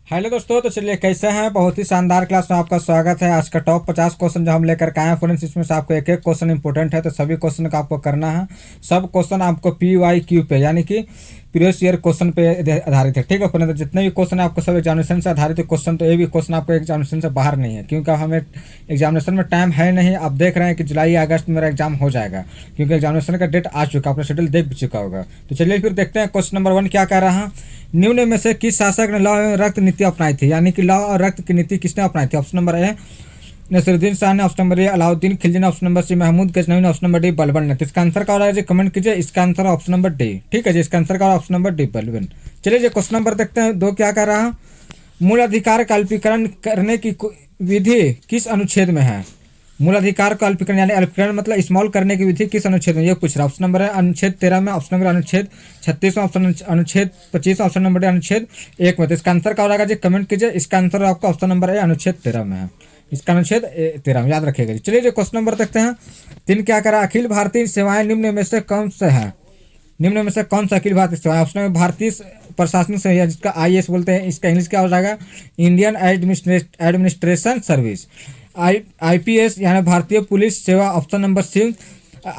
Hello दोस्तों, तो चलिए कैसे हैं। बहुत ही शानदार क्लास में आपका स्वागत है। आज का टॉप 50 क्वेश्चन जो हम लेकर के आए हैं फ्रेंड्स, इसमें से आपको एक एक क्वेश्चन इंपॉर्टेंट है, तो सभी क्वेश्चन का आपको करना है। सब क्वेश्चन आपको PYQ पे यानी कि प्रीवियस ईयर क्वेश्चन पे आधारित है। ठीक है फ्रेंड्स, तो जितने भी क्वेश्चन है आपको सब एग्जामिनेशन से आधारित है क्वेश्चन, तो ये भी क्वेश्चन आपको एग्जामिनेशन से बाहर नहीं है, क्योंकि हमें एग्जामिनेशन में टाइम है नहीं। आप देख रहे हैं कि जुलाई अगस्त में मेरा एग्जाम हो जाएगा, क्योंकि एग्जामिनेशन का डेट आ चुका, आपने शेड्यूल देख भी चुका होगा। तो चलिए फिर देखते हैं क्वेश्चन नंबर 1 क्या कह रहा है। निम्न में से किस शासक ने लौ एवं रक्त नीति अपनाई थी, यानी कि लौ और रक्त की नीति किसने अपनाई थी। Option number A Nasiruddin Shah ने, option number A Alauddin Khilji ने, option number C Mahmud Ghaznavi ने, ऑप्शन नंबर डी बलबन ने। तो इसका आंसर क्या हो रहा है जी, कमेंट कीजिए। इसका आंसर ऑप्शन नंबर डी। ठीक है जी, इसका आंसर क्या हो रहा है, ऑप्शन नंबर डी बलबन। चलिए जी क्वेश्चन नंबर देखते हैं 2 क्या कह रहा है। मूल अधिकार का अल्पीकरण करने की विधि किस अनुच्छेद में है। मूल अधिकार का अल्पीकरण यानी अल्पीकरण मतलब स्मॉल करने की विधि किस अनुच्छेद में, ये पूछ रहा है। ऑप्शन नंबर है अनुच्छेद 13 में, ऑप्शन नंबर अनुच्छेद 36 में, ऑप्शन अनुच्छेद 25, ऑप्शन नंबर अनुच्छेद 1 में। तो इसका आंसर क्या हो जाएगा जी, कमेंट कीजिए। इसका आंसर आपका ऑप्शन नंबर है अनुच्छेद 13 में है। इसका अनुच्छेद 13 में याद रखिएगा जी। चलिए जो क्वेश्चन नंबर देखते हैं 3 क्या करा। अखिल भारतीय सेवाएं निम्न में से कौन सा है। निम्न में से कौन सा अखिल भारतीय सेवाएं। ऑप्शन में भारतीय प्रशासनिक सेवा जिसका IAS बोलते हैं, इसका इंग्लिश क्या हो जाएगा, इंडियन एडमिनिस्ट्रेशन सर्विस। IPS यानी भारतीय पुलिस सेवा, ऑप्शन नंबर सी।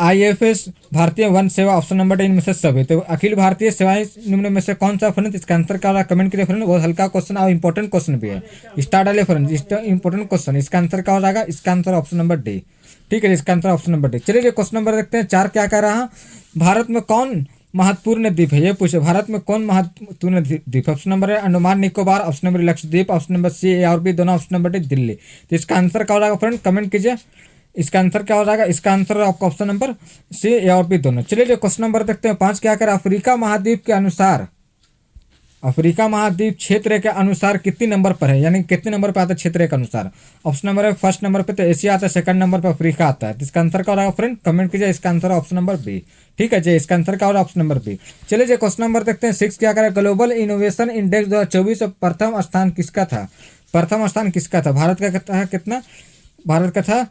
IFS भारतीय वन सेवा, ऑप्शन नंबर डी। इनमें से सभी। तो अखिल भारतीय सेवाएं निम्न में से कौन सा फ्रेंड, इसका आंसर क्या होगा, कमेंट करिए फ्रेंड। बहुत हल्का क्वेश्चन और इंपॉर्टेंट क्वेश्चन भी है। स्टार्ट डालिए फ्रेंड, इंपॉर्टेंट क्वेश्चन। इसका आंसर क्या हो जाएगा, इसका आंसर ऑप्शन नंबर डी। ठीक है, इसका आंसर ऑप्शन नंबर डी। चलिए क्वेश्चन नंबर देखते हैं 4 क्या कह रहा है। भारत में कौन महत्वपूर्ण द्वीप है, ये पूछे। भारत में कौन महत्वपूर्ण द्वीप। ऑप्शन नंबर है Andaman Nicobar, option number Lakshadweep, option number C A और बी दोनों, ऑप्शन नंबर डी दिल्ली। तो इसका आंसर क्या हो जाएगा फ्रेंड, कमेंट कीजिए। इसका आंसर क्या हो जाएगा, इसका आंसर आपका ऑप्शन नंबर सी ए और बी दोनों। चलिए जो क्वेश्चन नंबर देखते हैं 5 क्या करें। अफ्रीका महाद्वीप के अनुसार, अफ्रीका महाद्वीप क्षेत्र के अनुसार कितने नंबर पर है, यानी कितने नंबर पर आता है क्षेत्र के अनुसार। ऑप्शन नंबर है फर्स्ट नंबर पे तो एशिया आता है, सेकंड नंबर पे अफ्रीका आता है। तो इसका आंसर क्या होगा फ्रेंड, कमेंट कीजिए। इसका आंसर ऑप्शन नंबर बी। ठीक है जी, इसका आंसर क्या होगा, ऑप्शन नंबर बी। चलिए जी क्वेश्चन नंबर देखते हैं 6 क्या करें। ग्लोबल इनोवेशन इंडेक्स 2024 प्रथम स्थान किसका था। प्रथम स्थान किसका था। भारत का था कितना, भारत का था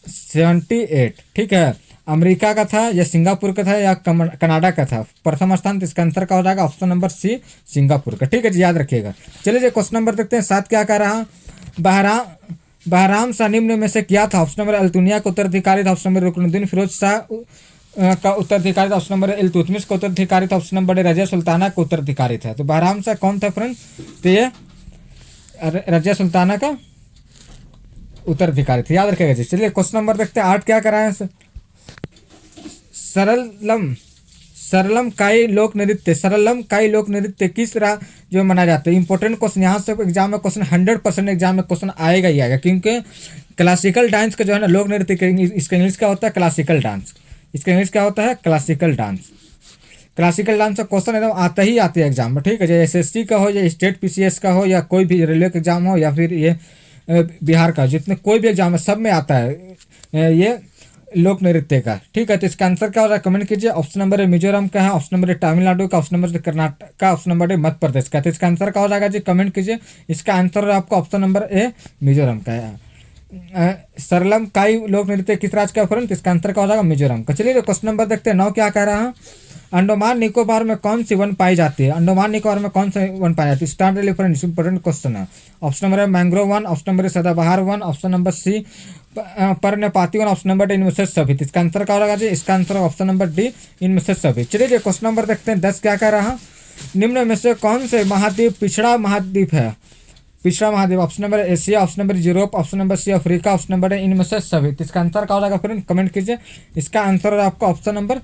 78। ठीक है, अमेरिका का था या सिंगापुर का था या कनाडा का था प्रथम स्थान। तो इसका आंसर क्या हो जाएगा, ऑप्शन नंबर सी सिंगापुर का। ठीक है जी, याद रखिएगा। चलिए जी क्वेश्चन नंबर देखते हैं 7 क्या कह रहा। बहराम शाह निम्न में से क्या था। ऑप्शन नंबर अल्तुनिया का उत्तराधिकारी था, ऑप्शन नंबर रुकनुद्दीन फिरोज शाह का उत्तराधिकारी था, ऑप्शन नंबर इल्तुतमिश का उत्तराधिकारी था, ऑप्शन नंबर रजिया सुल्ताना का उत्तराधिकारी था। तो बहराम शाह कौन था फ्रेंड, तो ये रजिया सुल्ताना का उत्तराधिकारी थे, याद रखेगा जी। चलिए क्वेश्चन नंबर देखते हैं 8 क्या कराए। सरलम काई लोक नृत्य, सरलम काई लोक नृत्य किस राज्य में मनाया जाता है। इंपॉर्टेंट क्वेश्चन, यहाँ से एग्जाम में क्वेश्चन 100% एग्जाम में क्वेश्चन आएगा ही आएगा, क्योंकि क्लासिकल डांस का जो है ना लोक नृत्य, इसका इंग्लिश क्या होता है, क्लासिकल डांस। इसका इंग्लिश क्या होता है, क्लासिकल डांस। क्लासिकल डांस का क्वेश्चन एकदम आता ही आते हैं एग्जाम में। ठीक है, चाहे SSC का हो या स्टेट PCS का हो या कोई भी रेलवे का एग्जाम हो या फिर ये बिहार का, जितने कोई भी एग्जाम है सब में आता है ये लोक नृत्य का। ठीक है, तो इसका आंसर क्या हो रहा है, कमेंट कीजिए। ऑप्शन नंबर है मिजोरम का है, ऑप्शन नंबर है तमिलनाडु का, ऑप्शन नंबर कर्नाटक का, ऑप्शन नंबर है मध्य प्रदेश का। तो इसका आंसर क्या हो जाएगा जी, कमेंट कीजिए। इसका आंसर आपका ऑप्शन नंबर ए मिजोरम का है। सरलम काई लोक नृत्य किस राज्य का फ्रेंड, इसका आंसर क्या हो जाएगा, मिजोरम का। चलिए क्वेश्चन नंबर देखते हैं 9 क्या कह रहा है। अंडमान निकोबार में कौन सी वन पाई जाती है। अंडमान निकोबार में कौन सी वन पाई जाती है, स्टार्ट रेफरेंस इंपॉर्टेंट क्वेश्चन है। ऑप्शन नंबर है मैंग्रोव वन, ऑप्शन नंबर है सदाबहार वन, ऑप्शन नंबर सी पर्णपाती वन, ऑप्शन नंबर डी इनमें से सभी। इसका आंसर क्या होगा जी, इसका आंसर ऑप्शन नंबर डी इनमें से सभी। चलिए क्वेश्चन नंबर देखते हैं 10 क्या कह रहा। निम्न में से कौन से महाद्वीप पिछड़ा महाद्वीप है। पिछड़ा महाद्वीप, option number Asia, option number Europe, option number C Africa, option number इनमें से सभी। तो इसका आंसर क्या हो जाएगा फ्रेंड, कमेंट कीजिए। इसका आंसर है आपका option number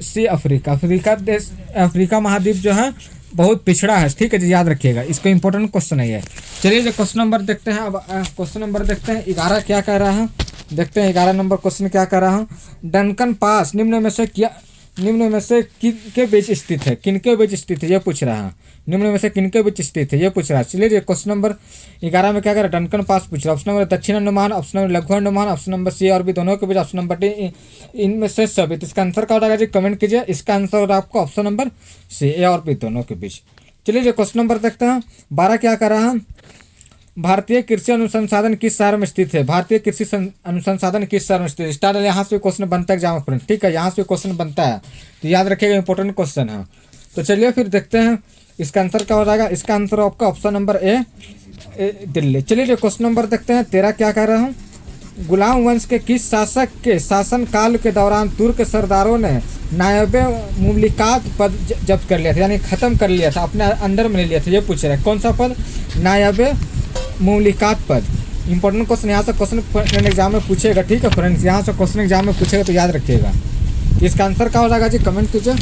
C Africa. Africa देश, अफ्रीका महाद्वीप जो है बहुत पिछड़ा है। ठीक है जी, याद रखिएगा, इसको इंपॉर्टेंट क्वेश्चन है ये। चलिए जो क्वेश्चन नंबर देखते हैं। अब क्वेश्चन नंबर देखते हैं 11 क्या कह रहा है। देखते हैं 11 नंबर क्वेश्चन क्या कह रहा है। डंकन पास निम्न में से किनके बीच स्थित है, किनके बीच स्थित है, ये पूछ रहा है। निम्न में से किनके बीच स्थित है, ये पूछ रहा है। चलिए क्वेश्चन नंबर 11 में क्या कर रहा है, डंकन पास पूछ रहा है। ऑप्शन नंबर दक्षिण अंडमान, ऑप्शन नंबर लघु अंडमान, ऑप्शन नंबर सी और बी दोनों के बीच, ऑप्शन नंबर डी इनमें से सभी। तो इसका आंसर क्या हो जाएगा जी, कमेंट कीजिए। इसका आंसर आपको ऑप्शन नंबर सी ए और बी दोनों के बीच। चलिए क्वेश्चन नंबर देखते हैं 12 क्या कर रहा है। भारतीय कृषि अनुसंधान किस शहर में स्थित है। भारतीय कृषि अनुसंधान किस शहर में स्थित है, स्टार्ट यहाँ से क्वेश्चन बनता है एग्जाम फ्रेंड। ठीक है, यहाँ से क्वेश्चन बनता है, तो याद रखिएगा, इंपॉर्टेंट क्वेश्चन है। तो चलिए फिर देखते हैं इसका आंसर क्या हो जाएगा? इसका आंसर आपका ऑप्शन नंबर ए दिल्ली। चलिए क्वेश्चन नंबर देखते हैं 13 क्या कह रहा हूँ। गुलाम वंश के किस शासक के शासन काल के दौरान तुर्क सरदारों ने नायब मुमलिकात पद जब्त कर लिया था, यानी खत्म कर लिया था, अपने अंडर में ले लिया था? ये पूछ रहा है कौन सा पद? नायब मुमलिकात पद। इंपॉर्टेंट क्वेश्चन, यहाँ से क्वेश्चन एग्जाम में पूछेगा, ठीक है फ्रेंड्स, यहाँ से क्वेश्चन एग्जाम में पूछेगा तो याद रखिएगा। इसका आंसर क्या हो जाएगा जी? कमेंट कीजिए।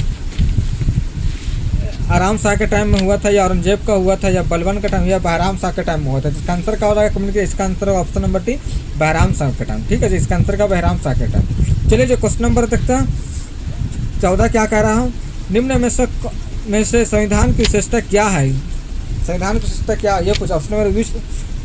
आराम शाह के टाइम में हुआ था, या औरंगजेब का हुआ था, या बलबन का टाइम, या बहराम शाह के टाइम में हुआ था? इसका आंसर क्या हो जाएगा? कमेंट कीजिए। इसका answer option number D Bahram Shah के टाइम, ठीक है जी। इसका आंसर का बहराम शाह के टाइम। चलिए जो क्वेश्चन नंबर देखते हैं 14 क्या कह रहा हूँ। निम्न में से संविधान की विशेषता क्या है? संविधान की विशेषता क्या है ये पूछा। ऑप्शन नंबर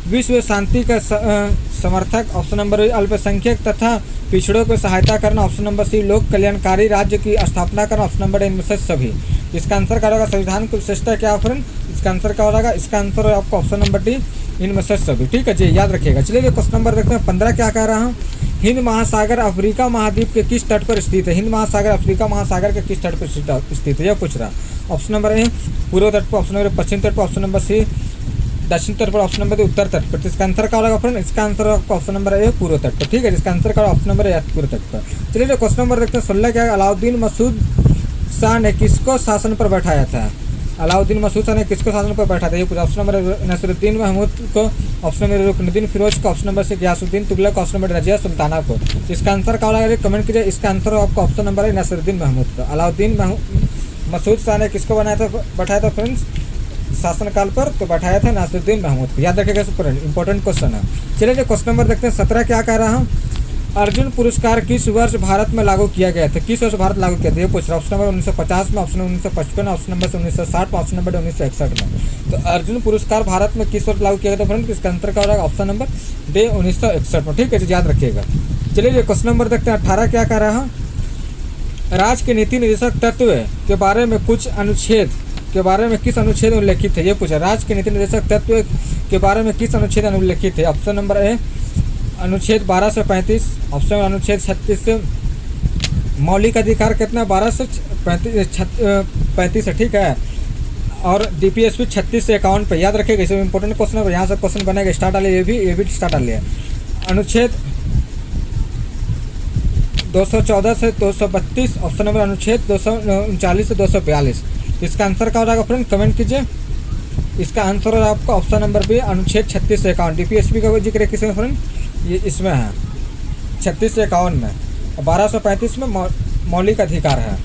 विश्व शांति का समर्थक, ऑप्शन नंबर अल्पसंख्यक तथा पिछड़ों को सहायता करना, ऑप्शन नंबर सी लोक कल्याणकारी राज्य की स्थापना करना, ऑप्शन नंबर इनमें से सभी। इसका आंसर क्या होगा? संविधान की विशेषता क्या फ्रेंड? इसका आंसर क्या हो जाएगा? इसका आंसर है आपका ऑप्शन नंबर डी इनमें से सभी, ठीक है जी, याद रखिएगा। चलिए क्वेश्चन नंबर देखते हैं 15 क्या कह रहा हूँ। हिंद महासागर अफ्रीका महाद्वीप के किस तट पर स्थित है? हिंद महासागर अफ्रीका महासागर के किस तट पर स्थित है? यह पूछ रहा। ऑप्शन नंबर ए पूर्व तट पर, ऑप्शन नंबर पश्चिम तट पर, ऑप्शन नंबर सी दक्षिण तट पर, ऑप्शन नंबर उत्तर तट पर। इसका आंसर क्या होगा फ्रेंड? इसका आंसर आपका ऑप्शन नंबर ए पूर्व तट पर, ठीक है। इसका आंसर क्या? ऑप्शन नंबर ए पूर्व तट पर। चलिए क्वेश्चन नंबर देखते हैं 16 क्या। अलाउद्दीन मसूद शाह ने किसको शासन पर बैठाया था? अलाउद्दीन मसूद शाह ने किसको शासन पर बैठा था? ये पूछा। ऑप्शन नंबर नसीरुद्दीन महमूद को, ऑप्शन नंबर रुकनुद्दीन फिरोज को, ऑप्शन नंबर से गयासुद्दीन तुगलक, ऑप्शन नंबर रजिया सुल्ताना को। इसका आंसर क्या होगा? कमेंट कीजिए। इसका आंसर आपका ऑप्शन नंबर है नसीरुद्दीन महमूद को। अलाउद्दीन मसूद शाह ने किसको बैठाया था फ्रेंड्स शासनकाल पर? तो बैठाया था नसीरुद्दीन महमूद को, याद रखिएगा फ्रेंड, इंपॉर्टेंट क्वेश्चन है। चलिए जो क्वेश्चन नंबर देखते हैं 17 क्या कह रहा हूँ। अर्जुन पुरस्कार किस वर्ष भारत में लागू किया गया था? किस वर्ष भारत लागू किया था? ये पूछ रहा है। ऑप्शन नंबर 1950 में, ऑप्शन 1955, ऑप्शन नंबर 1960 में, ऑप्शन नंबर 1961 में। तो अर्जुन पुरस्कार भारत में किस वर्ष लागू किया गया था फ्रेंड? इसका आंसर क्या होगा? ऑप्शन नंबर डे 1961 में, ठीक है, याद रखिएगा। चलिए क्वेश्चन नंबर देखते हैं 18 क्या कह रहा है। राज्य के नीति निर्देशक तत्व के बारे में कुछ अनुच्छेद के बारे में किस अनुच्छेद में उल्लेखित है? ये पूछा। राज्य के नीति निर्देशक तत्व के बारे में किस अनुच्छेद में उल्लेखित है? ऑप्शन नंबर ए अनुच्छेद 12 से 35, ऑप्शन अनुच्छेद 36 से। मौलिक अधिकार कितना? 12 से 35 है, ठीक है। और DPSP 36 से 51 पे, याद रखिएगा। इसमें इंपॉर्टेंट क्वेश्चन है, यहाँ से क्वेश्चन बनेगा। स्टार्ट डालिए, ये भी स्टार्ट डालिए। अनुच्छेद 214 से 232, ऑप्शन नंबर अनुच्छेद 239 से 242। इसका आंसर क्या हो जाएगा फ्रेंड? कमेंट कीजिए। इसका आंसर है आपका ऑप्शन नंबर बी अनुच्छेद 36 से 51। DPSP का जिक्र किसमें फ्रेंड? ये इसमें है 36 से 51 में। 1235 में मौलिक अधिकार है,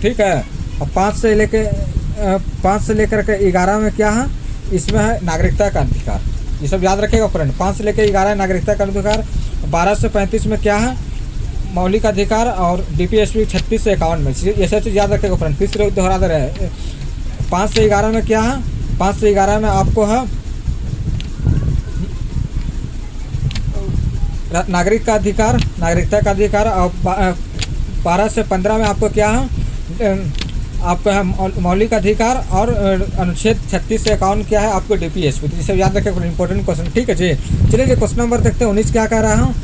ठीक है। और 5 से लेकर के 11 में क्या है? इसमें है नागरिकता का अधिकार। ये सब याद रखेगा फ्रेंड। 5 से लेकर 11 नागरिकता का अधिकार, 12 से 35 में क्या है? मौलिक अधिकार, और DPSP 36 से 51 में। ये सब चीज़ याद रखेगा फ्रेंड। फिर से दोहरा दे रहे हैं। 5 से 11 में क्या है? 5 से 11 में आपको है नागरिकता का अधिकार, और 12 से 15 में आपको क्या है? आपका है मौलिक अधिकार, और अनुच्छेद 36 से 51 क्या है? आपको DPSP। तो सब याद रखें, इंपॉर्टेंट क्वेश्चन, ठीक है जी। चलिए जो क्वेश्चन नंबर देखते हैं 19 क्या कह रहा हूँ।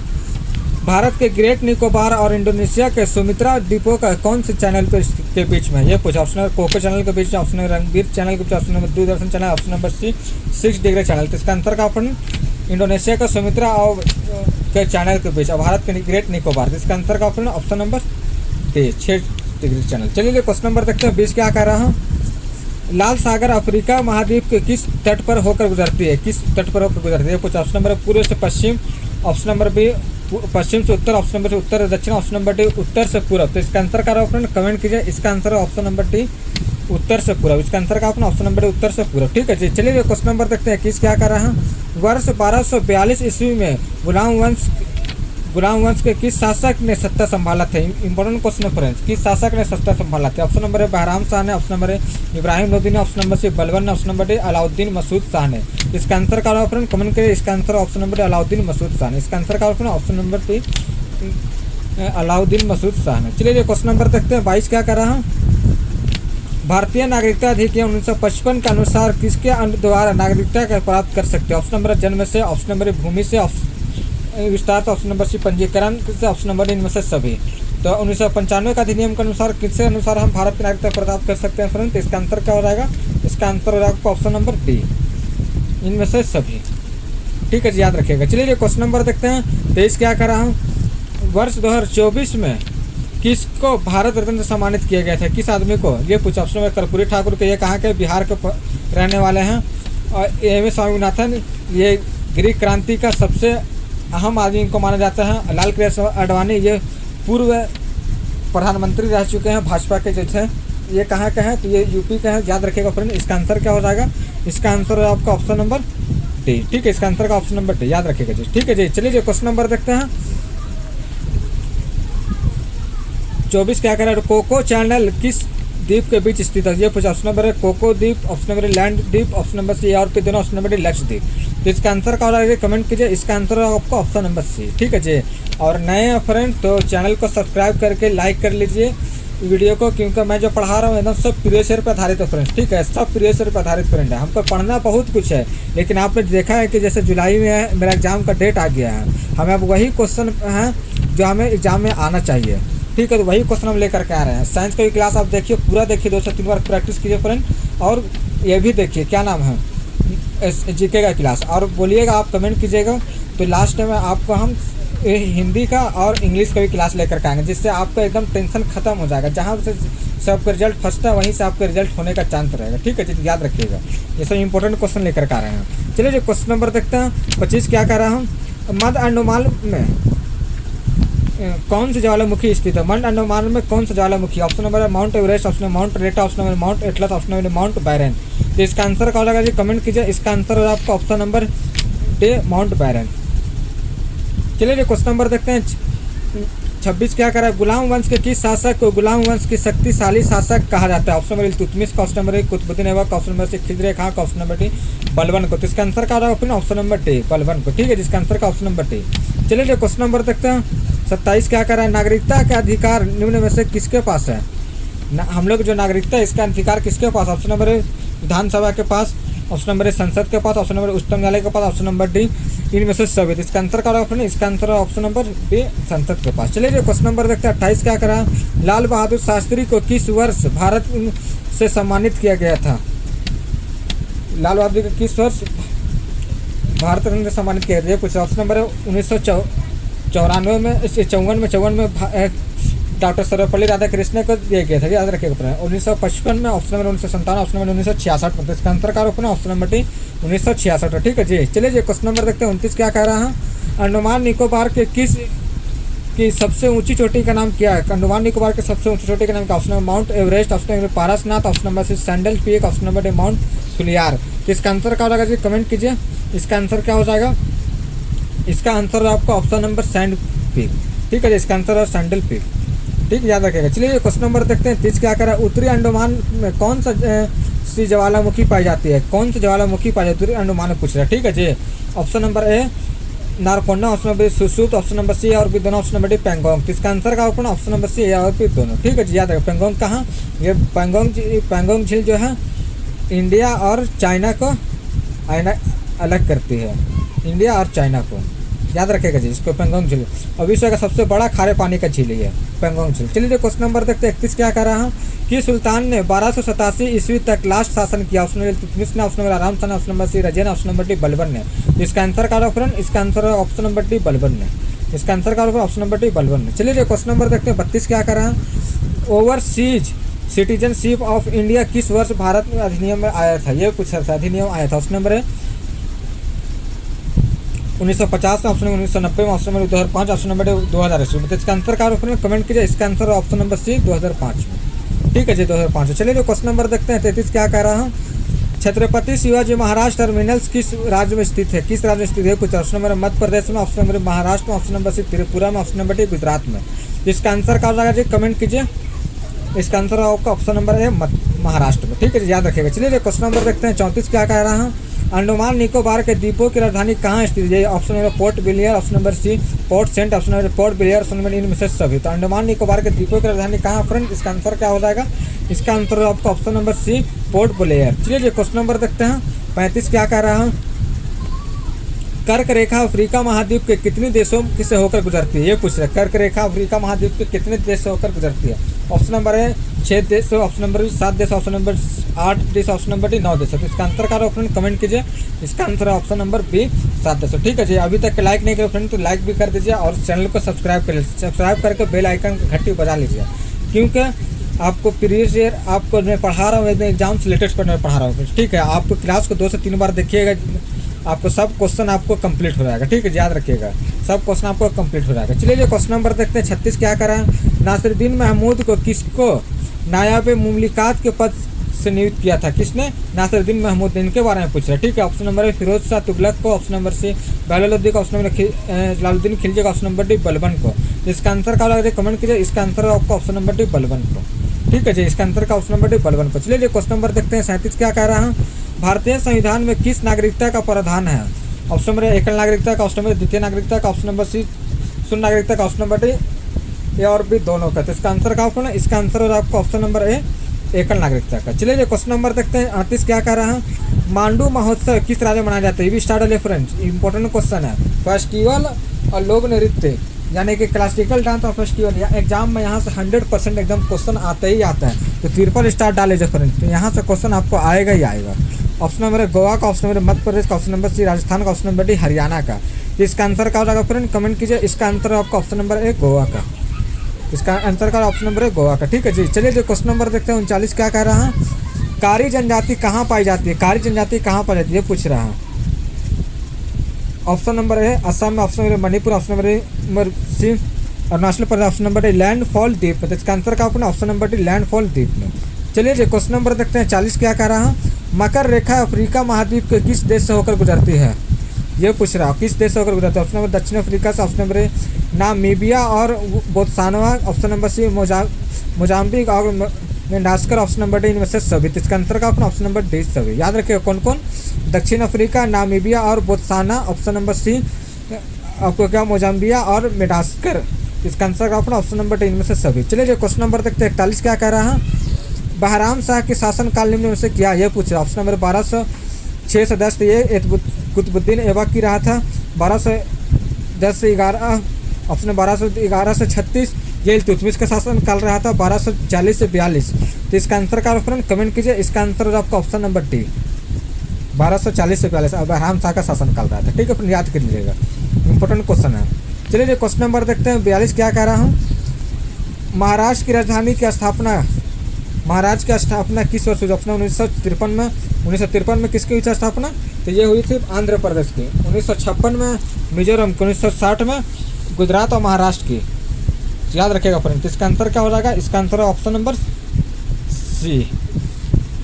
भारत के ग्रेट निकोबार और इंडोनेशिया के सुमित्रा द्वीपों का कौन से चैनल के बीच में? ये पूछा। ऑप्शन नंबर कोको चैनल के बीच में, ऑप्शन नंबर रणबीर चैनल के बीच, option number Doordarshan channel, option number C 6 degree channel. तो इसका आंसर का ऑप्शन इंडोनेशिया का सुमित्रा और के चैनल के बीच, और भारत के ग्रेट निकोबार। इसका आंसर का option number D 6 degree channel. चलिए क्वेश्चन नंबर देखते हैं 20 क्या कह रहा हूँ। लाल सागर अफ्रीका महाद्वीप के किस तट पर होकर गुजरती है? किस तट पर होकर गुजरती है? कुछ ऑप्शन नंबर पूर्व से पश्चिम, ऑप्शन नंबर बी पश्चिम से उत्तर, ऑप्शन नंबर से उत्तर दक्षिण, ऑप्शन नंबर डी उत्तर से पूर्व। तो इसका आंसर का फ्रेंड कमेंट कीजिए। इसका आंसर है ऑप्शन नंबर डी उत्तर से पूर्व। इसका आंसर का ऑप्शन नंबर डी उत्तर से पूर्व, ठीक है जी। चलिए क्वेश्चन नंबर देखते हैं 21 क्या कर रहा है। वर्ष 1242 ईस्वी में गुलाम वंश के किस शासक ने सत्ता संभाला था? Important question friends. किस शासक ने सत्ता संभाला था? ऑप्शन नंबर है बहराम शाह ने, ऑप्शन नंबर है इब्राहिम लोदी ने, ऑप्शन नंबर सी बलबन ने, option number D Alauddin Masud Shah ने। इसका आंसर का फ्रेंड कमेंट करिए। इसका answer option number Alauddin Masud Shah ने। इसका आंसर का option number D Alauddin Masud Shah ने। चलिए क्वेश्चन नंबर देखते हैं 22 क्या कर रहा हूँ। भारतीय नागरिकता अधिनियम 1955 के अनुसार किसके द्वारा नागरिकता का प्राप्त कर सकते हैं? ऑप्शन नंबर जन्म से, ऑप्शन नंबर भूमि से, विस्तार से, ऑप्शन नंबर सी पंजीकरण से, ऑप्शन नंबर इनमें से सभी। तो 1995 का अधिनियम के अनुसार किसके अनुसार हम भारत की नागरिकता प्राप्त कर सकते हैं फ्रेंड? तो इसका आंसर क्या हो जाएगा? इसका आंसर हो जाएगा आपका ऑप्शन नंबर डी, इनमें से सभी। ठीक है जी, याद रखिएगा। चलिए क्वेश्चन नंबर देखते हैं। 23 क्या कर रहा हूँ, वर्ष 2024 में किसको भारत रत्न से सम्मानित किया गया था, किस आदमी को, ये पूछा। ऑप्शन में कर्पूरी ठाकुर के, ये कहाँ के, बिहार के रहने वाले हैं। और एम एस स्वामीनाथन, ये ग्रीक क्रांति का सबसे अहम आदमी इनको माना जाता है। लाल कृष्ण आडवाणी, ये पूर्व प्रधानमंत्री रह चुके हैं भाजपा के जैसे। ये कहाँ के हैं, तो ये यूपी के हैं, याद रखिएगा फ्रेंड। इसका आंसर क्या हो जाएगा, इसका आंसर है आपका ऑप्शन नंबर डी। ठीक है, इसका आंसर का ऑप्शन नंबर डी, याद रखिएगा जी। ठीक है जी, चलिए जी क्वेश्चन नंबर देखते हैं। 24 क्या कह रहा है, कोको चैनल किस द्वीप के बीच स्थित है, ये पूछा। ऑप्शन नंबर है कोको द्वीप, ऑप्शन नंबर है लैंड द्वीप, ऑप्शन नंबर सी और पी दोनों, ऑप्शन नंबर डी लक्षद्वीप। तो इसका आंसर क्या हो जाएगा, कमेंट कीजिए। इसका आंसर है आपका ऑप्शन नंबर सी। ठीक है जी, और नए हैं फ्रेंड तो चैनल को सब्सक्राइब करके लाइक कर लीजिए वीडियो को, क्योंकि मैं जो पढ़ा रहा हूँ एकदम सब प्रीवियस ईयर पर आधारित है फ्रेंड। ठीक है, सब प्रीवियस ईयर पर आधारित फ्रेंड है। हमको पढ़ना बहुत कुछ है, लेकिन आपने देखा है कि जैसे जुलाई में मेरा एग्जाम का डेट आ गया है, हमें अब वही क्वेश्चन हैं जो हमें एग्जाम में आना चाहिए। ठीक है, तो वही क्वेश्चन हम लेकर के आ रहे हैं। साइंस का भी क्लास आप देखिए, पूरा देखिए, 2 से 3 बार प्रैक्टिस कीजिए फ्रेंड। और ये भी देखिए क्या नाम है, जीके का क्लास, और बोलिएगा, आप कमेंट कीजिएगा। तो लास्ट में आपको हम हिंदी का और इंग्लिश का भी क्लास लेकर के आएंगे, जिससे आपका एकदम टेंशन खत्म हो जाएगा। जहाँ से सबका रिजल्ट फर्स्ट है वहीं से आपका रिजल्ट होने का चांस रहेगा। ठीक है जी, याद रखिएगा, ये सब इंपॉर्टेंट क्वेश्चन लेकर के आ रहे हैं। चलिए जो क्वेश्चन नंबर देखते हैं। 25 क्या कर रहा हूँ, मध्य अंडमान में कौन सी ज्वालामुखी स्थित है, मध्य अंडमान में कौन सा ज्वालामुखी। ऑप्शन नंबर है माउंट एवरेस्ट, ऑप्शन माउंट रेटा, option number Mount Atlas, option number Mount Barren. तो इसका आंसर क्या हो जाएगा जी, कमेंट कीजिए। इसका आंसर है आपका ऑप्शन नंबर डी, माउंट बैरन। चलिए क्वेश्चन नंबर देखते हैं। 26 क्या कह रहा है, गुलाम वंश के किस शासक को गुलाम वंश की शक्तिशाली शासक कहा जाता है। ऑप्शन नंबर इल्तुतमिश का, option number Qutbuddin Aibak, option number C Khizr Khan का, ऑप्शन नंबर डी बलबन को। तो इसका आंसर क्या होगा, ऑप्शन नंबर डी बलबन को। ठीक है, जिसका आंसर का ऑप्शन नंबर डी। चलिए क्वेश्चन नंबर देखते हैं। 27 क्या कह रहा है, नागरिकता का अधिकार निम्न में से किसके पास है। हम लोग जो नागरिकता है इसका अधिकार किसके पास। ऑप्शन नंबर है विधानसभा के पास, ऑप्शन नंबर है संसद के पास, ऑप्शन नंबर उच्चतम न्यायालय के पास, ऑप्शन नंबर डी इनमें से सभी। इसका आंसर क्या होगा, इसका आंसर है ऑप्शन नंबर डी संसद के पास। चलिए क्वेश्चन नंबर देखते हैं। 28 क्या करा, लाल बहादुर शास्त्री को किस वर्ष भारत से सम्मानित किया गया था। लाल बहादुर को किस वर्ष भारत रत्न से सम्मानित किया गया, कुछ ऑप्शन नंबर है 1994 में, 54 में डॉक्टर सर्वपल्ली राधाकृष्णन को दिया गया था, याद रखिएगा। 1955 में, ऑप्शन नंबर 1957, ऑप्शन नंबर 1966 में। तो इसका अंतर का ऑप्शन नंबर डी 1966। ठीक है जी, चलिए जी क्वेश्चन नंबर देखते हैं। 29 क्या कह रहा है, अंडमान निकोबार के किस की सबसे ऊंची चोटी का नाम क्या है। अंडमान निकोबार के सबसे ऊंची चोटी का नाम क्या, option number Mount Everest, option number Parasnath, option number C saddle peak, option number D Mount फुलियार। तो इसका आंसर क्या हो जाएगा जी, कमेंट कीजिए। इसका आंसर क्या हो जाएगा, इसका आंसर है आपका ऑप्शन नंबर सैंड पीक। ठीक है जी, इसका आंसर है सैंडल पीक। ठीक है, याद रखिएगा। चलिए क्वेश्चन नंबर देखते हैं। 30 क्या करा, उत्तरी अंडमान में कौन सी ज्वालामुखी पाई जाती है, कौन सी ज्वालामुखी पाई जाती है, उत्तरी अंडमान में पूछ रहा है। ठीक है जी, option number A Narcondam, option number सुसुत, ऑप्शन नंबर सी और भी दोनों, ऑप्शन नंबर डी पेंगोंग। तो इसका आंसर का ऑप्शन नंबर सी और भी दोनों। ठीक है जी, याद रखिए। पेंगोंग कहाँ, ये पेंगोंग झील जो है इंडिया और चाइना को अलग करती है, इंडिया और चाइना को, याद रखेगा जी इसको। पेंगोंग झील और विश्व का सबसे बड़ा खारे पानी का झील है पेंगोंग झील। चलिए क्वेश्चन नंबर देखते हैं। 31 क्या कर रहा है कि सुल्तान ने 1287 ईस्वी तक लास्ट शासन किया। ऑप्शन नंबर इल्तुतमिश ने, option number Aram Khan, option number C रजियन, ऑप्शन नंबर डी बलबन ने। इसका आंसर क्या होगा, इसका आंसर है ऑप्शन नंबर डी बलबन ने। इसका आंसर क्या होगा, ऑप्शन नंबर डी बलबन ने। चलिए क्वेश्चन नंबर देखते हैं। 32 क्या कर रहा है, ओवरसीज सिटीजनशिप ऑफ इंडिया किस वर्ष भारत में अधिनियम में आया था, ये पूछ रहा था, अधिनियम आया था। ऑप्शन नंबर है 1950 में, ऑप्शन नंबर 1990 में, ऑप्शन नंबर 2005, ऑप्शन नंबर 2000 में। तो इसका आंसर क्या होगा, कमेंट कीजिए। इसका आंसर ऑप्शन नंबर सी 2005 में। ठीक है जी, 2005। चलिए क्वेश्चन नंबर देखते हैं। 33 क्या कह रहा है, छत्रपति शिवाजी महाराज टर्मिनल्स किस राज्य में स्थित है, किस राज्य में स्थित है कुछ। ऑप्शन नंबर मध्य प्रदेश में, ऑप्शन नंबर महाराष्ट्र में, ऑप्शन नंबर सी त्रिपुरा में, ऑप्शन नंबर डी गुजरात में। तो इसका आंसर क्या हो जाएगा जी, कमेंट कीजिए। इसका आंसर आपका ऑप्शन नंबर है महाराष्ट्र में। ठीक है जी, याद रखिएगा। चलिए क्वेश्चन नंबर देखते हैं। 34 क्या कह रहा है, अंडमान निकोबार के द्वीपों की राजधानी कहाँ स्थित है। Option number Port Blair, option number C Port Saint, option number Port Blair, option number इनमें से सभी। तो अंडमान निकोबार के द्वीपों की राजधानी कहाँ फ्रेंड, इसका आंसर क्या हो जाएगा, इसका आंसर है आपका option number C Port Blair. चलिए क्वेश्चन नंबर देखते हैं। 35 क्या कह रहा है, कर्क रेखा अफ्रीका महाद्वीप के कितने देशों से होकर गुजरती है, ये पूछ रहे। कर्क रेखा अफ्रीका महाद्वीप के कितने देश से होकर गुजरती है। ऑप्शन नंबर है 6 देश ऑप्शन नंबर बी, 7 देश ऑप्शन नंबर 8 देश ऑप्शन नंबर डी, 9 देश। तो इसका आंसर क्या फ्रेंड कमेंट कीजिए। इसका आंसर है ऑप्शन नंबर बी 7 देश। ठीक है जी, अभी तक लाइक नहीं किया फ्रेंड तो लाइक भी कर दीजिए और चैनल को सब्सक्राइब कर लीजिए। सब्सक्राइब करके बेल आइकन घंटी बजा लीजिए, क्योंकि आपको प्रीवियस ईयर आपको मैं पढ़ा रहा हूँ, एकदम एग्जाम से लेटेस्ट पर मैं पढ़ा रहा हूँ। ठीक है, आपको क्लास को 2 से 3 बार देखिएगा, आपको सब क्वेश्चन आपको कंप्लीट हो जाएगा। ठीक है, याद रखिएगा सब क्वेश्चन आपको कंप्लीट हो जाएगा। चलिए क्वेश्चन नंबर देखते हैं 36 क्या करा है। नासिरुद्दीन महमूद को किसको नायाब मुमलिकात के पद से नियुक्त किया था? किसने? नासिरुद्दीन महमूद ने। इनके बारे में पूछ रहा है। ठीक है, option number A Firoz Shah Tughlaq को, ऑप्शन नंबर सी बहलोलुद्दीन को, ऑप्शन नंबर जलालुद्दीन खिलजी का, ऑप्शन नंबर डी बलबन को। इसका आंसर क्या लग रहा है कमेंट कीजिए। इसका आंसर आपको ऑप्शन नंबर डी बलबन को। ठीक है जी, इसका आंसर का ऑप्शन नंबर डी बलबन को। चलिए क्वेश्चन नंबर देखते हैं 37 क्या कह रहा है। भारतीय संविधान में किस नागरिकता का प्रावधान है? ऑप्शन नंबर ए एकल नागरिकता का, ऑप्शन नंबर द्वितीय नागरिकता का, ऑप्शन नंबर सी शून्य नागरिकता का, ऑप्शन नंबर डी ए और बी दोनों का। तो इसका आंसर क्या होगा? इसका आंसर होगा आपको ऑप्शन नंबर ए एकल नागरिकता का। चलिए क्वेश्चन नंबर देखते हैं 38 क्या कह रहा है। मांडू महोत्सव किस राज्य में मनाया जाता है? ये भी स्टार्ट है फ्रेंड्स, इंपॉर्टेंट क्वेश्चन है। फेस्टिवल और लोक नृत्य यानी कि क्लासिकल डांस और फेस्टिवल, या एग्जाम में यहाँ से 100% एकदम क्वेश्चन आता ही आता है। तो ट्रिपल स्टार डाले जो फ्रेंड्स, तो यहाँ से क्वेश्चन आपको आएगा ही आएगा। ऑप्शन नंबर है गोवा का, ऑप्शन नंबर मध्य प्रदेश का, ऑप्शन नंबर सी राजस्थान का, ऑप्शन नंबर डी हरियाणा का। इसका आंसर क्या हो जाएगा फ्रेंड कमेंट कीजिए। इसका आंसर है आपका ऑप्शन नंबर ए गोवा का। इसका आंसर का ऑप्शन नंबर है गोवा का। ठीक है जी, चलिए क्वेश्चन नंबर देखते हैं 39 क्या कह रहा है। कारी जनजाति कहाँ पाई जाती है? कारी जनजाति कहाँ पाई जाती है ये पूछ रहा है। ऑप्शन नंबर ए असम में, option number Manipur, option number C Arunachal Pradesh, option number D landfall द्वीप में। तो इसका आंसर का अपना ऑप्शन नंबर डी लैंडफॉल द्वीप में। चलिए जी क्वेश्चन नंबर देखते हैं 40 क्या कह रहा है। मकर रेखा अफ्रीका महाद्वीप के किस देश से होकर गुजरती है? ये पूछ रहा है किस देश से होकर गुजरती है। ऑप्शन नंबर दक्षिण अफ्रीका से, ऑप्शन नंबर ए नामीबिया और Botswana, option number C Mozambique और मेडागास्कर, ऑप्शन नंबर डी इनमें से सभी। तो इसका आंसर का अपना ऑप्शन नंबर डी सभी। याद रखिएगा कौन कौन? दक्षिण अफ्रीका, नामीबिया और बोत्सवाना, ऑप्शन नंबर सी आपको क्या मोजाम्बिया और मेडागास्कर। इसका आंसर का अपना ऑप्शन नंबर डी इनमें से सभी। चलिए क्वेश्चन नंबर देखते हैं 41 क्या कह रहा है। बहराम शाह के शासनकाल निम्न में से क्या? ये पूछ रहा है। ऑप्शन नंबर 1206 से 10 ये कुतुबुद्दीन ऐबक की रहा था। 1210 से 11, ऑप्शन 1211 से 36 ये इल्तुतमिश का शासन काल रहा था। 1240 से 42। तो इसका आंसर का फ्रेंड कमेंट कीजिए। इसका आंसर आपका ऑप्शन नंबर डी 1240 से 42 बहराम शाह का शासन काल रहा था। ठीक है फ्रेंड, याद कर लीजिएगा, इंपॉर्टेंट क्वेश्चन है। चलिए क्वेश्चन नंबर देखते हैं 42 क्या कह रहा हूँ। महाराष्ट्र की राजधानी की स्थापना, महाराष्ट्र की स्थापना किस वर्ष हुई? ऑप्शन 1953 में। 1953 में किसकी हुई थी स्थापना? तो ये हुई थी आंध्र प्रदेश की। 1956 में मिजोरम की, 1960 में गुजरात और महाराष्ट्र की। याद रखिएगा फ्रेंड। इसका आंसर क्या हो जाएगा? इसका आंसर है ऑप्शन नंबर सी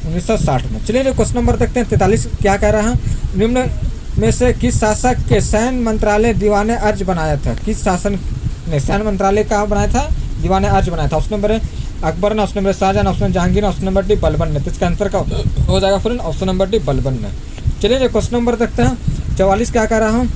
1960 में। चलिए क्वेश्चन नंबर देखते हैं 43 क्या कह रहा है। निम्न में से किस शासक के सैन्य मंत्रालय दीवाने अर्ज बनाया था? किस शासन ने सैन्य मंत्रालय कहाँ बनाया था? दीवाने अर्ज बनाया था। ऑप्शन नंबर अकबर ने, option number Shahjahan, option Jahangir, option number D Balban ने। तो इसका आंसर का हो जाएगा friend option number D Balban ने। चलिए क्वेश्चन नंबर देखते हैं 44 क्या कह रहा हूँ।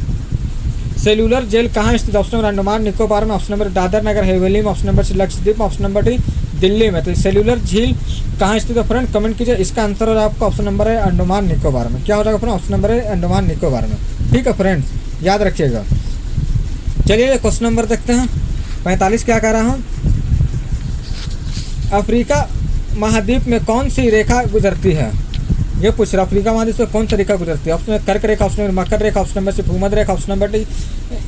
सेल्यूलर जेल कहाँ स्थित? ऑप्शन नंबर अंडमान निकोबार में, ऑप्शन नंबर दादर नगर हवेली में, ऑप्शन नंबर सी लक्षद्वीप में, ऑप्शन नंबर डी दिल्ली में। तो सेल्यूलर झील कहाँ स्थित है फ्रेंड कमेंट कीजिए। इसका आंसर होगा आपका ऑप्शन नंबर है अंडमान निकोबार में। क्या हो जाएगा फ्रेंड? ऑप्शन नंबर है अंडमान निकोबार में। ठीक है फ्रेंड्स, याद रखिएगा। चलिए क्वेश्चन नंबर देखते हैं 45 क्या कह रहा हूँ। अफ्रीका महाद्वीप में कौन सी रेखा गुजरती है? ये पूछ रहा अफ्रीका महाद्वीप में कौन सी रेखा गुजरती है? ऑप्शन नंबर कर्क रेखा, ऑप्शन नंबर मकर रेखा, ऑप्शन नंबर से भूमध्य रेखा, ऑप्शन नंबर डी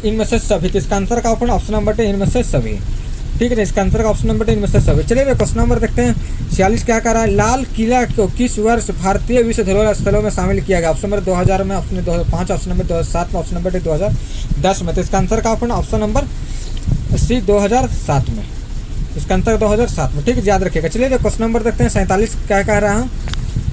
इनमें से सभी। तो इसका आंसर का ऑप्शन नंबर डी इनमें से सभी। ठीक है, इसका आंसर का ऑप्शन नंबर डी इनमें से सभी। चलिए क्वेश्चन नंबर देखते हैं 46 क्या कह रहा है। लाल किला को किस वर्ष भारतीय विश्व धरोहर स्थलों में शामिल किया गया? ऑप्शन नंबर 2000 में, ऑप्शन 2005, ऑप्शन नंबर 2007 में, ऑप्शन नंबर डी 2010 में। तो इसका आंसर का ऑप्शन नंबर सी 2007 में। इसका आंसर 2007 में। ठीक है, याद रखिएगा। चलिए क्वेश्चन नंबर देखते हैं 47 क्या कह रहा हूँ।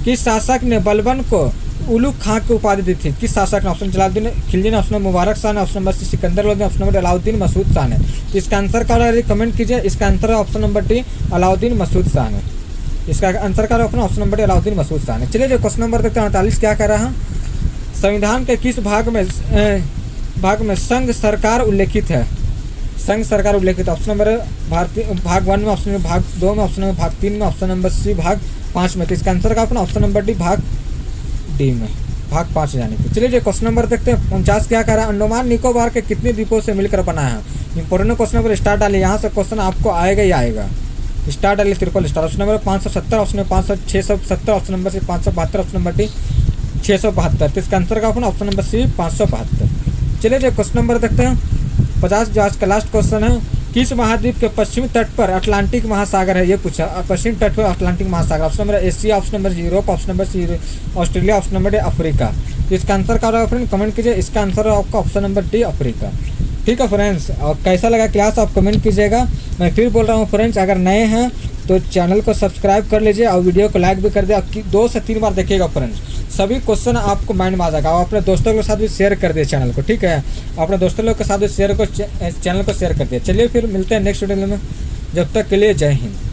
किस शासक ने बलबन को उलुग खां की उपाधि दी थी? किस शासक ने? ऑप्शन जलालुद्दीन खिलजी ने, ऑप्शन मुबारक शाह ने, option number C Sikandar Lodhi ने, ऑप्शन नंबर अलाउद्दीन मसूद शाह ने। इसका आंसर क्या है कमेंट कीजिए। इसका आंसर है option number D Alauddin Masud Shah ने। इसका आंसर क्या है अपना option number D Alauddin Masud Shah ने। चलिए क्वेश्चन नंबर देखते हैं 48 क्या कह रहा है। संविधान के किस भाग में संघ सरकार उल्लेखित है? संघ सरकार उल्लेखित। ऑप्शन नंबर भारतीय भाग 1 में, ऑप्शन नंबर भाग 2 में, ऑप्शन नंबर भाग 3 में, ऑप्शन नंबर सी भाग 5 में। तो इसका आंसर का अपना ऑप्शन नंबर डी भाग डी में, भाग 5 जाने की। चलिए क्वेश्चन नंबर देखते हैं 49 क्या कह रहा है। अंडमान निकोबार के कितने द्वीपों से मिलकर बना है? इंपॉर्टेंट क्वेश्चन नंबर स्टार्ट डालिए, यहाँ से क्वेश्चन आपको आएगा ही आएगा। स्टार डालिए triple star. Option number 570, option number 670, option number C 572, option number D 672। तो इसका आंसर का ऑप्शन नंबर सी 572। चलिए जो क्वेश्चन नंबर देखते हैं 50, जो आज का लास्ट क्वेश्चन है, किस महाद्वीप के पश्चिमी तट पर अटलांटिक महासागर है, ये पूछा। पश्चिमी तट पर अटलांटिक महासागर। Option number Asia, option number Europe, option number C Australia, option number D Africa. इसका आंसर क्या होगा फ्रेंड, कमेंट कीजिए। इसका आंसर है आपका ऑप्शन नंबर डी अफ्रीका। ठीक है फ्रेंड्स, और कैसा लगा क्लास आप कमेंट कीजिएगा। मैं फिर बोल रहा हूँ फ्रेंड्स, अगर नए हैं तो चैनल को सब्सक्राइब कर लीजिए और वीडियो को लाइक भी कर दिया। 2 से 3 बार देखिएगा फ्रेंड्स, सभी क्वेश्चन आपको माइंड में आ जाएगा। और अपने दोस्तों के साथ भी शेयर कर दिए चैनल को, ठीक है। अपने दोस्तों लोग के साथ भी चैनल को शेयर कर दिया। चलिए फिर मिलते हैं नेक्स्ट वीडियो में, जब तक के लिए जय हिंद।